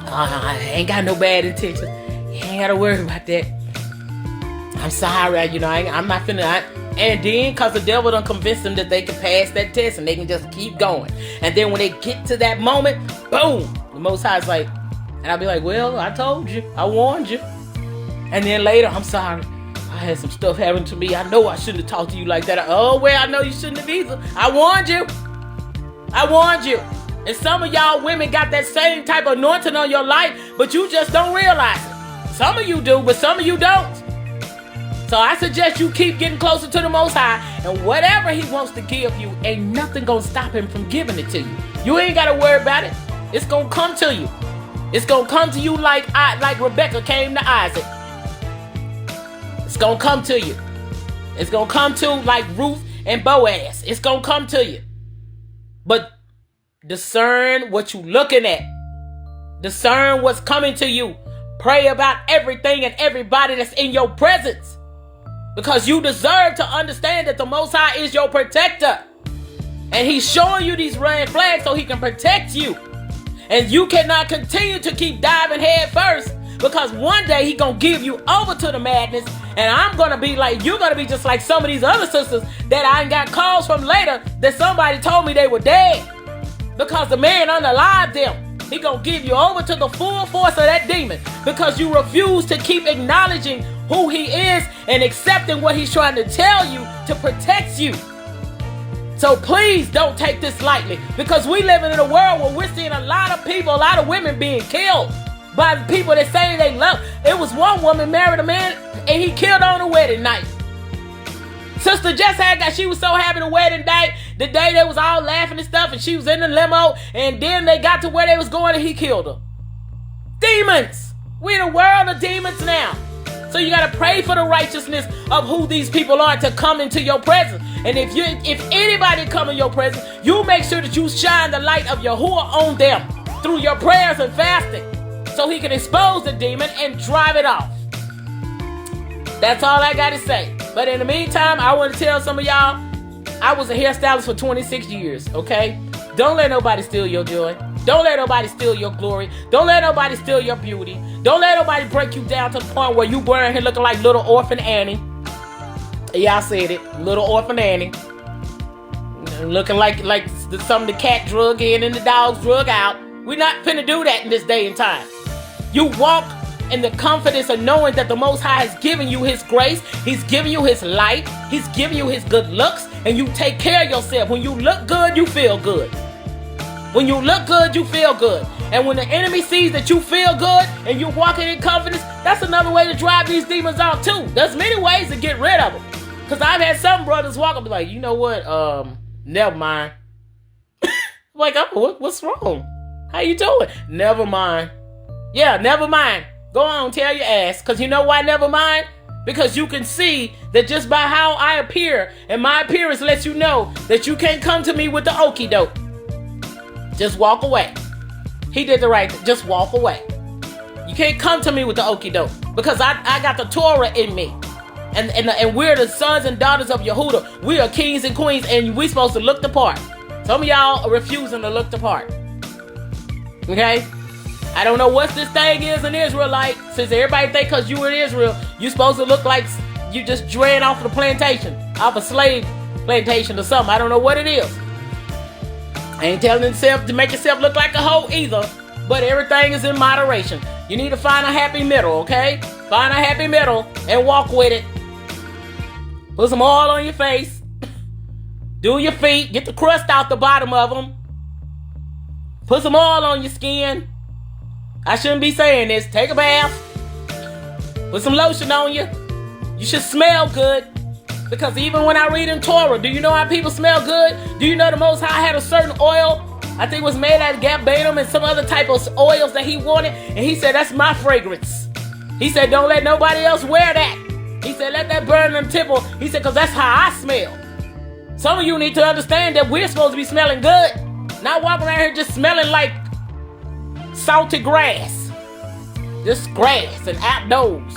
I ain't got no bad intentions. You ain't got to worry about that. I'm sorry. I'm not finna... And then, because the devil done convinced them that they can pass that test and they can just keep going. And then when they get to that moment, boom, the Most High's like... And I'll be like, well, I told you. I warned you. And then later, I'm sorry. I had some stuff happen to me. I know I shouldn't have talked to you like that. Oh, well, I know you shouldn't have either. I warned you. And some of y'all women got that same type of anointing on your life, but you just don't realize it. Some of you do, but some of you don't. So I suggest you keep getting closer to the Most High. And whatever he wants to give you, ain't nothing going to stop him from giving it to you. You ain't got to worry about it. It's going to come to you. It's going to come to you like Rebekah came to Isaac. It's going to come to you. It's going to come to like Ruth and Boaz. It's going to come to you. But Discern what you're looking at. Discern what's coming to you. Pray about everything and everybody that's in your presence. Because you deserve to understand that the Most High is your protector. And he's showing you these red flags so he can protect you. And you cannot continue to keep diving head first. Because one day he gonna give you over to the madness. And I'm gonna be like, you're gonna be just like some of these other sisters that I got calls from later that somebody told me they were dead. Because the man unalived them. He gonna give you over to the full force of that demon. Because you refuse to keep acknowledging who he is and accepting what he's trying to tell you to protect you. So please don't take this lightly. Because we living in a world where we're seeing a lot of people, a lot of women being killed by the people that say they love. It was one woman married a man and he killed her on a wedding night. Sister just she was so happy the wedding night, the day they was all laughing and stuff, and she was in the limo, and then they got to where they was going and he killed her. Demons. We're in a world of demons now. So you got to pray for the righteousness of who these people are to come into your presence. And if anybody come in your presence, you make sure that you shine the light of Yahuwah on them through your prayers and fasting, so he can expose the demon and drive it off. That's all I got to say. But in the meantime, I want to tell some of y'all, I was a hairstylist for 26 years, okay? Don't let nobody steal your joy. Don't let nobody steal your glory. Don't let nobody steal your beauty. Don't let nobody break you down to the point where you wearing here looking like little orphan Annie. Yeah, I said it. Little orphan Annie. Looking like some of the cat drug in and the dogs drug out. We're not finna do that in this day and time. You walk in the confidence of knowing that the Most High has given you his grace. He's giving you his light. He's giving you his good looks. And you take care of yourself. When you look good, you feel good. When you look good, you feel good. And when the enemy sees that you feel good and you're walking in confidence, that's another way to drive these demons out too. There's many ways to get rid of them. Because I've had some brothers walk up and be like, you know what? Never mind. Like, oh, what's wrong? How you doing? Never mind. Yeah, never mind. Go on, tell your ass. Because you know why never mind? Because you can see that just by how I appear, and my appearance lets you know that you can't come to me with the okie doke. Just walk away. He did the right thing. Just walk away. You can't come to me with the okie doke. Because I got the Torah in me. And we're the sons and daughters of Yehuda. We are kings and queens, and we supposed to look the part. Some of y'all are refusing to look the part. Okay? I don't know what this thing is in Israel like. Since everybody think because you in Israel, you supposed to look like you just drain off the plantation. Off a slave plantation or something. I don't know what it is. I ain't telling yourself to make yourself look like a hoe either. But everything is in moderation. You need to find a happy middle, okay? Find a happy middle and walk with it. Put some oil on your face. Do your feet. Get the crust out the bottom of them. Put some oil on your skin. I shouldn't be saying this. Take a bath. Put some lotion on you. You should smell good. Because even when I read in Torah, do you know how people smell good? Do you know the Most High had a certain oil? I think it was made out of gabanum and some other type of oils that he wanted. And he said, that's my fragrance. He said, don't let nobody else wear that. He said, let that burn in the temple. He said, because that's how I smell. Some of you need to understand that we're supposed to be smelling good. Not walking around here just smelling like salty grass. Just grass and outdoors.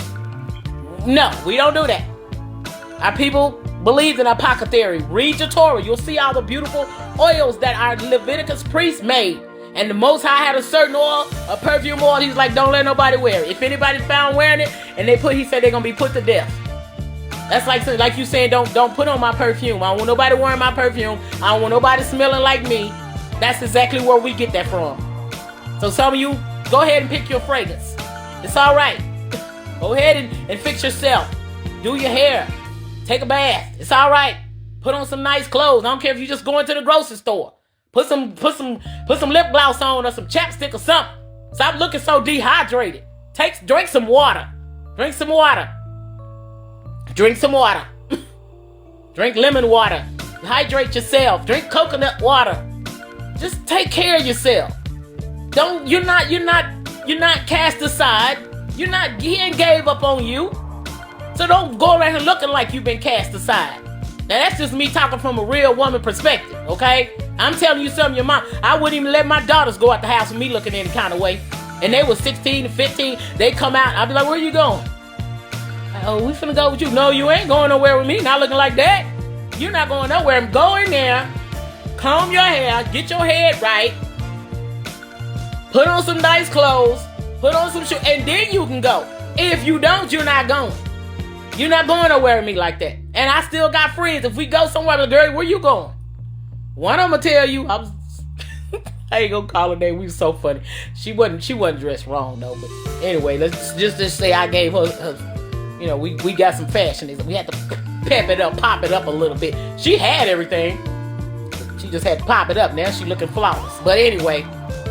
No, we don't do that. Our people believe in apothecary. Read your Torah. You'll see all the beautiful oils that our Leviticus priests made. And the Most High had a certain oil, a perfume oil. He's like, don't let nobody wear it. If anybody found wearing it, and he said they're going to be put to death. That's like you saying, don't put on my perfume. I don't want nobody wearing my perfume. I don't want nobody smelling like me. That's exactly where we get that from. So some of you, go ahead and pick your fragrance. It's all right. Go ahead and fix yourself. Do your hair. Take a bath. It's all right. Put on some nice clothes. I don't care if you just go into the grocery store. Put some lip gloss on or some chapstick or something. Stop looking so dehydrated. Drink some water. Drink some water. Drink some water. Drink lemon water. Hydrate yourself. Drink coconut water. Just take care of yourself. You're not cast aside. He ain't gave up on you. So don't go around here looking like you've been cast aside. Now that's just me talking from a real woman perspective, okay? I'm telling you something, your mom. I wouldn't even let my daughters go out the house with me looking any kind of way. And they were 16 and 15. They come out. I'd be like, where you going? Oh, we finna go with you. No, you ain't going nowhere with me. Not looking like that. You're not going nowhere. Go in there. Comb your hair. Get your head right. Put on some nice clothes. Put on some shoes. And then you can go. If you don't, you're not going. You're not going nowhere with me like that. And I still got friends. If we go somewhere, like, girl, where you going? One of them will tell you, I ain't gonna call her name. We was so funny. She wasn't dressed wrong though. But anyway, let's just say I gave her you know, we got some fashionism. We had to pep it up, pop it up a little bit. She had everything. She just had to pop it up. Now she looking flawless. But anyway,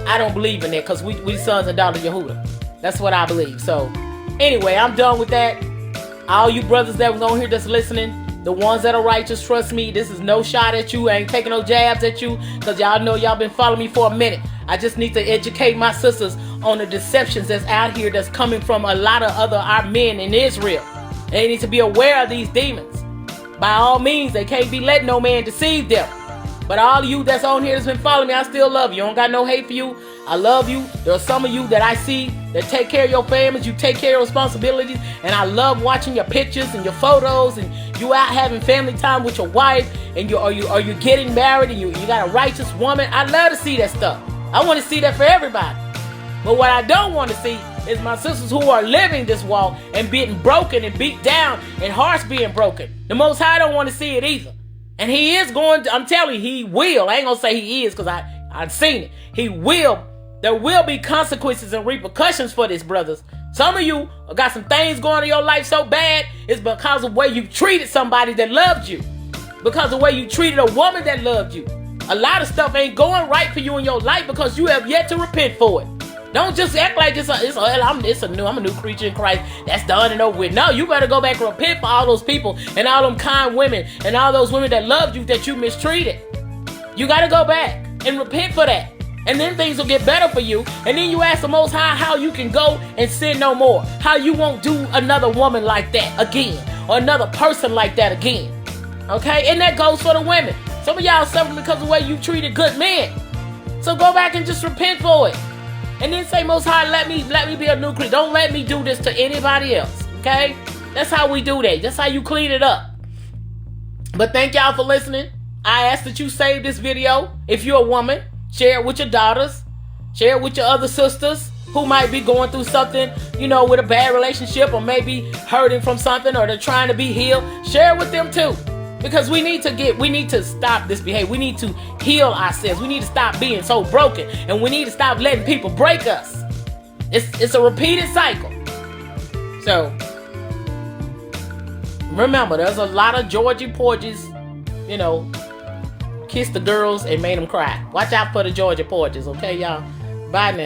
I don't believe in that because we sons and daughters of Yehuda. That's what I believe. So anyway, I'm done with that. All you brothers that was on here that's listening, the ones that are righteous, trust me, this is no shot at you. I ain't taking no jabs at you because y'all know y'all been following me for a minute. I just need to educate my sisters on the deceptions that's out here that's coming from a lot of our men in Israel. They need to be aware of these demons. By all means, they can't be letting no man deceive them. But all of you that's on here that's been following me, I still love you. I don't got no hate for you. I love you. There are some of you that I see that take care of your families. You take care of your responsibilities. And I love watching your pictures and your photos. And you out having family time with your wife. And you're getting married and you got a righteous woman. I love to see that stuff. I want to see that for everybody. But what I don't want to see is my sisters who are living this walk and being broken and beat down and hearts being broken. The Most High don't want to see it either. And he is going to, I'm telling you, he will. I ain't going to say he is because I've seen it. He will. There will be consequences and repercussions for this, brothers. Some of you got some things going on in your life so bad, it's because of the way you treated somebody that loved you. Because of the way you treated a woman that loved you. A lot of stuff ain't going right for you in your life because you have yet to repent for it. Don't just act like I'm a new creature in Christ. That's done and over with. No, you better go back and repent for all those people and all them kind women and all those women that loved you that you mistreated. You got to go back and repent for that. And then things will get better for you. And then you ask the Most High how you can go and sin no more. How you won't do another woman like that again. Or another person like that again. Okay? And that goes for the women. Some of y'all suffering because of the way you treated good men. So go back and just repent for it. And then say, Most High, let me be a new creature. Don't let me do this to anybody else. Okay? That's how we do that. That's how you clean it up. But thank y'all for listening. I ask that you save this video. If you're a woman, share it with your daughters. Share it with your other sisters who might be going through something, you know, with a bad relationship or maybe hurting from something or they're trying to be healed. Share it with them too. Because we need to stop this behavior. We need to heal ourselves. We need to stop being so broken. And we need to stop letting people break us. It's a repeated cycle. So, remember, there's a lot of Georgie Porges, you know, kissed the girls and made them cry. Watch out for the Georgia Porges, okay, y'all? Bye now.